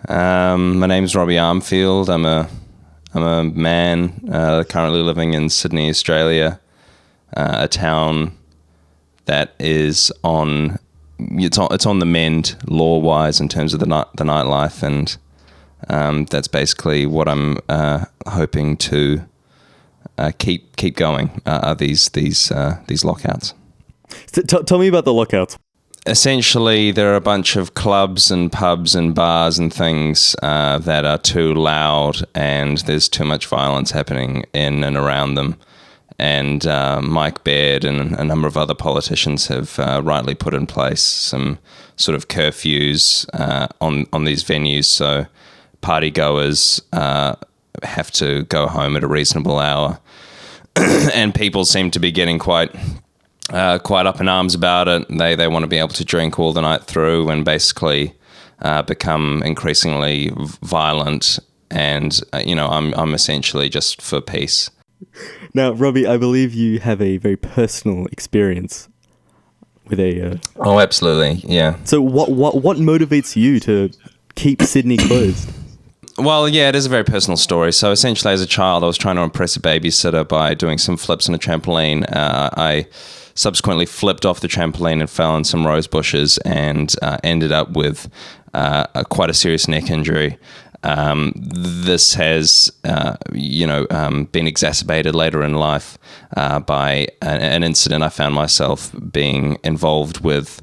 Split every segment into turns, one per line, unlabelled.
My name's Robbie Armfield. I'm a man currently living in Sydney, Australia, a town that is on the mend law-wise in terms of the nightlife, and that's basically what I'm hoping to keep going. Are these lockouts?
So tell me about the lockouts.
Essentially, there are a bunch of clubs and pubs and bars and things that are too loud, and there's too much violence happening in and around them. And Mike Baird and a number of other politicians have rightly put in place some sort of curfews on these venues, so party goers have to go home at a reasonable hour. And people seem to be getting quite up in arms about it. They want to be able to drink all the night through and basically become increasingly violent. And I'm essentially just for peace.
Now, Robbie, I believe you have a very personal experience with a.
Oh, absolutely, yeah.
So, what motivates you to keep Sydney closed?
Well, yeah, it is a very personal story. So essentially, as a child, I was trying to impress a babysitter by doing some flips on a trampoline. I subsequently flipped off the trampoline and fell in some rose bushes and ended up with quite a serious neck injury. This has, been exacerbated later in life by an incident I found myself being involved with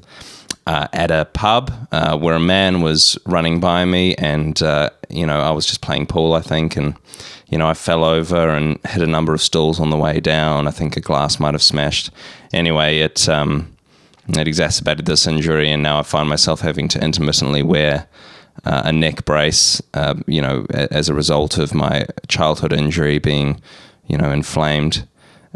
at a pub where a man was running by me, and I was just playing pool, I think, and I fell over and hit a number of stools on the way down. I think a glass might have smashed. Anyway, it exacerbated this injury, and now I find myself having to intermittently wear a neck brace, as a result of my childhood injury being, inflamed.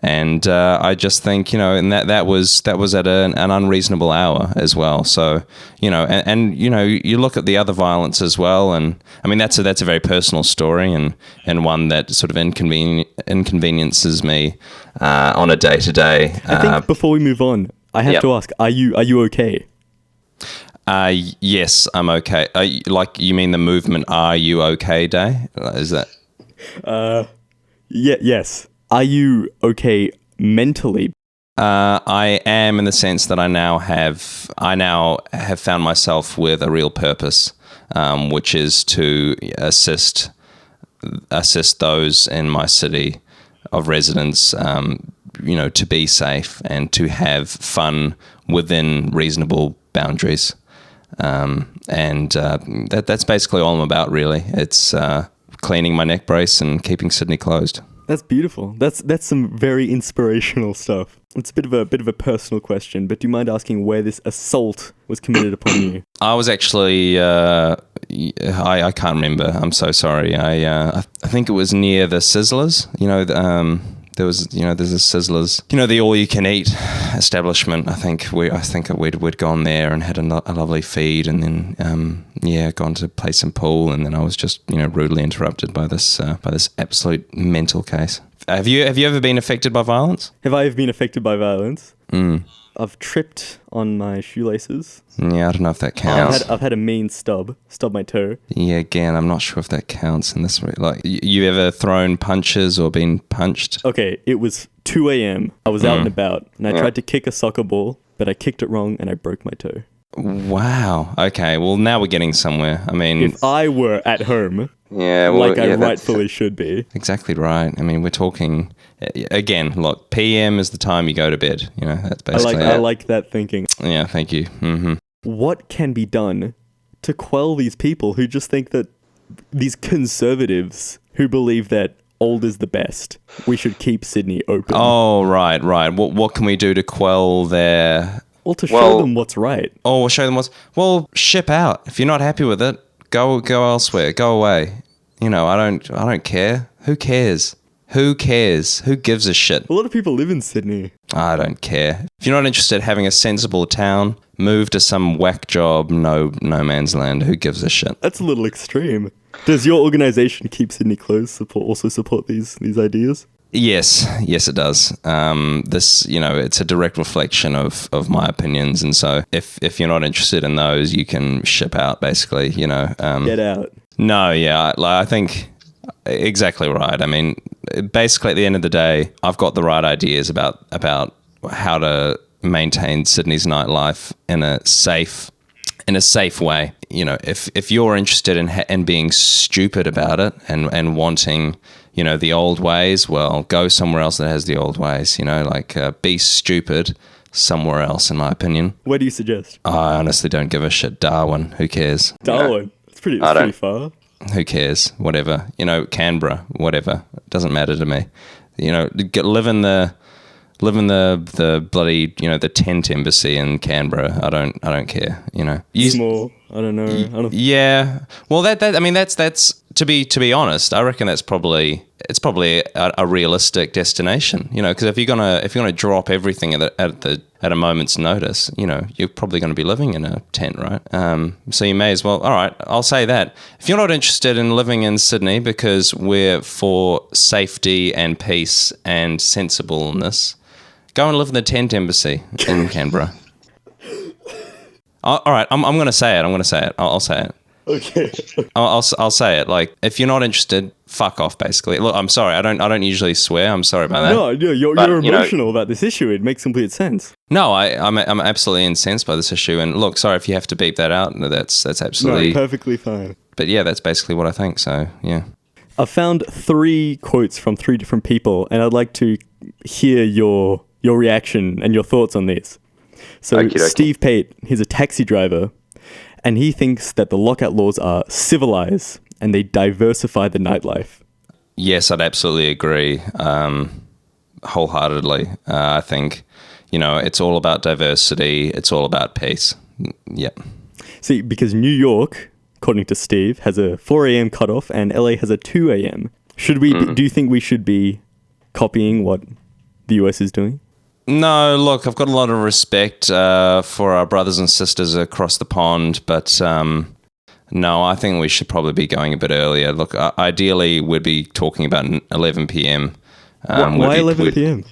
And I just think, and that was at an unreasonable hour as well. So, you look at the other violence as well, and I mean that's a very personal story and one that sort of inconveniences me on a day-to-day.
I think before we move on, I have to ask: Are you okay?
Yes, I'm okay. You mean the movement "Are You Okay" day? Is that?
Yes. Are you okay mentally?
I am, in the sense that I now have found myself with a real purpose, which is to assist those in my city of residence, to be safe and to have fun within reasonable boundaries. That's basically all I'm about, really. It's cleaning my neck brace and keeping Sydney closed.
That's beautiful. That's some very inspirational stuff. It's a bit of a personal question, but do you mind asking where this assault was committed upon you? I
was actually I can't remember. I'm so sorry. I think it was near the Sizzlers. There's a Sizzlers. The all-you-can-eat establishment. I think we'd gone there and had a lovely feed, and then gone to play some pool, and then I was just rudely interrupted by this absolute mental case. Have you ever been affected by violence?
Have I ever been affected by violence?
Mm.
I've tripped on my shoelaces.
Yeah, I don't know if that counts.
I've had a mean stub my toe.
Yeah, again, I'm not sure if that counts in this. Like, you ever thrown punches or been punched?
Okay, it was 2 a.m. I was out and about, and I tried to kick a soccer ball, but I kicked it wrong and I broke my toe.
Wow. Okay, well, now we're getting somewhere. I mean,
if I were at home, I rightfully should be.
Exactly right. I mean, we're talking, again, look, PM is the time you go to bed. That's basically
I like that thinking.
Yeah, thank you. Mm-hmm.
What can be done to quell these people who just think that these conservatives who believe that old is the best, we should keep Sydney open?
Oh, right. What can we do to quell their...
Well, to show them what's right.
Oh, we'll show them well, ship out. If you're not happy with it, go elsewhere. Go away. I don't care. Who cares? Who cares? Who gives a shit?
A lot of people live in Sydney.
I don't care. If you're not interested in having a sensible town, move to some whack job, no man's land. Who gives a shit?
That's a little extreme. Does your organisation Keep Sydney Closed also support these ideas?
Yes, it does. This, it's a direct reflection of my opinions, and so if you're not interested in those, you can ship out, basically.
Get out.
No, yeah, I think exactly right. I mean, basically, at the end of the day, I've got the right ideas about how to maintain Sydney's nightlife in a safe way. If you're interested in being stupid about it and wanting, the old ways, well, go somewhere else that has the old ways. Be stupid somewhere else, in my opinion.
Where do you suggest?
I honestly don't give a shit. Darwin, who cares?
Darwin. It's pretty far.
Who cares? Whatever. Canberra, whatever. It doesn't matter to me. Live in the bloody, the tent embassy in Canberra. I don't care.
Small. I don't know.
Yeah. Well, that's to be honest. I reckon it's probably a realistic destination. Because if you're gonna drop everything at a moment's notice, you're probably going to be living in a tent, right? So you may as well. All right, I'll say that. If you're not interested in living in Sydney because we're for safety and peace and sensibleness, go and live in the tent embassy in Canberra. All right, I'm going to say it. I'll say it.
Okay.
I'll say it. Like, if you're not interested, fuck off. Basically, look, I'm sorry. I don't usually swear. I'm sorry about that.
No, you're emotional about this issue. It makes complete sense.
No, I'm absolutely incensed by this issue. And look, sorry if you have to beep that out. No, that's absolutely
perfectly fine.
But yeah, that's basically what I think. So yeah.
I found 3 quotes from 3 different people, and I'd like to hear your reaction and your thoughts on these. So Steve Pate, he's a taxi driver, and he thinks that the lockout laws are civilized and they diversify the nightlife.
Yes, I'd absolutely agree, wholeheartedly. I think, it's all about diversity. It's all about peace. Yep.
See, because New York, according to Steve, has a 4 a.m. cutoff and LA has a 2 a.m. Do you think we should be copying what the US is doing?
No, look, I've got a lot of respect for our brothers and sisters across the pond, but no, I think we should probably be going a bit earlier. Look, ideally, we'd be talking about 11 p.m.
Why 11 p.m.?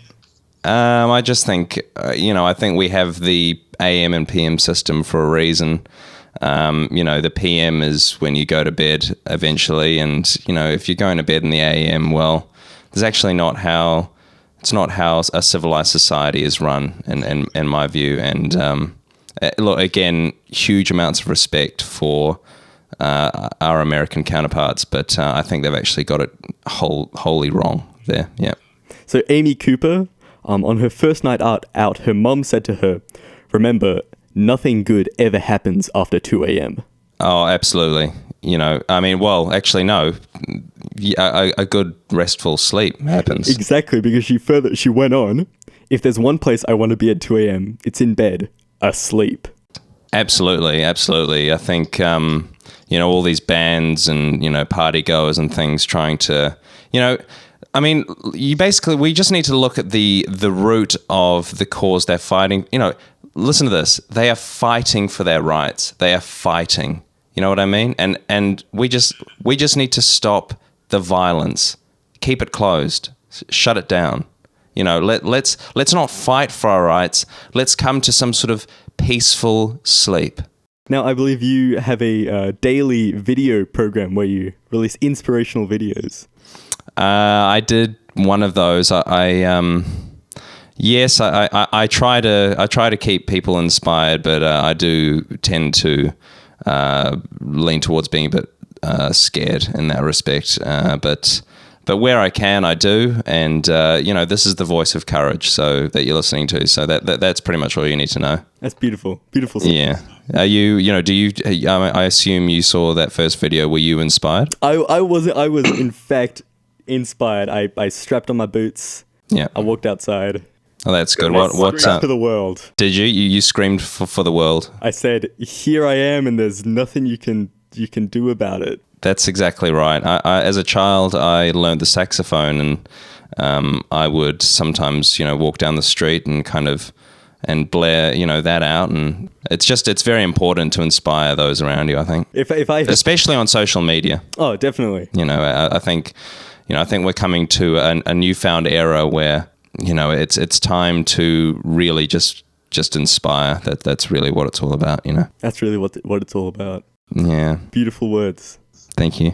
I just think, I think we have the AM and PM system for a reason. The PM is when you go to bed eventually, and, if you're going to bed in the AM, well, there's actually it's not how a civilized society is run, in my view. And look, again, huge amounts of respect for our American counterparts, but I think they've actually got it wholly wrong there. Yeah.
So Amy Cooper, on her first night out, her mum said to her, "Remember, nothing good ever happens after 2 a.m."
Oh, absolutely. Well, actually, no. A good restful sleep happens.
Exactly, because she went on, if there's one place I want to be at 2 a.m., it's in bed, asleep.
Absolutely. I think, all these bands and, party goers and things trying to, we just need to look at the root of the cause they're fighting. Listen to this. They are fighting for their rights. They are fighting. You know what I mean? And we just need to stop the violence. Keep it closed. Shut it down. Let's not fight for our rights. Let's come to some sort of peaceful sleep.
Now, I believe you have a daily video program where you release inspirational videos.
I did one of those. Yes, I try to keep people inspired, but I do tend to lean towards being a bit scared in that respect. But where I can, I do, and this is the voice of courage, so that you're listening to. So that's pretty much all you need to know.
That's beautiful, beautiful stuff.
Yeah. Are you? Do you? I assume you saw that first video. Were you inspired?
I was in fact inspired. I strapped on my boots.
Yeah.
I walked outside.
Oh, that's good. What's up?
For the world.
Did you? You screamed for the world.
I said, "Here I am, and there's nothing you can do about it."
That's exactly right. I as a child, I learned the saxophone, and I would sometimes, walk down the street and blare, that out, and it's very important to inspire those around you, I think.
If I
especially on social media.
Oh, definitely.
I think, I think we're coming to a newfound era where, it's time to really just inspire. That's really what it's all about,
That's really what it's all about.
Yeah.
Beautiful words.
Thank you.